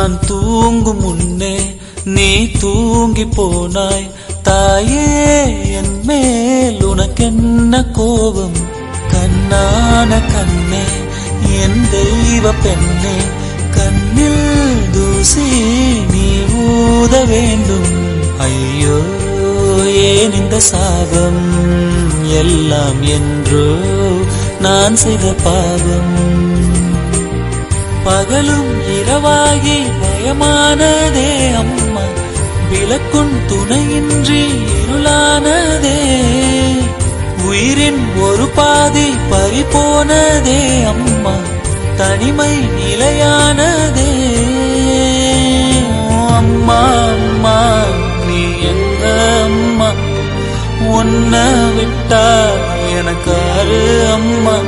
நான் தூங்கும் முன்னே நீ தூங்கி போனாய் தாயே, என் மேல் உனக்கென்ன கோபம்? கண்ணான கண்ணே, என் தெய்வ பெண்ணே, கண்ணில் தூசி நீ ஊத வேண்டும். ஐயோ ஏன் இந்த சாபம் எல்லாம் என்றோ நான் செய்த பாவம். பகலும் இரவாகி பயமானதே அம்மா, விளக்குன் துணையின்றி இருளானதே. உயிரின் ஒரு பாதி பறிபோனதே அம்மா, தனிமை நிலையானதே. அம்மா அம்மா நீ எங்க அம்மா, உன்னை விட்டா எனக்கு அரு அம்மா.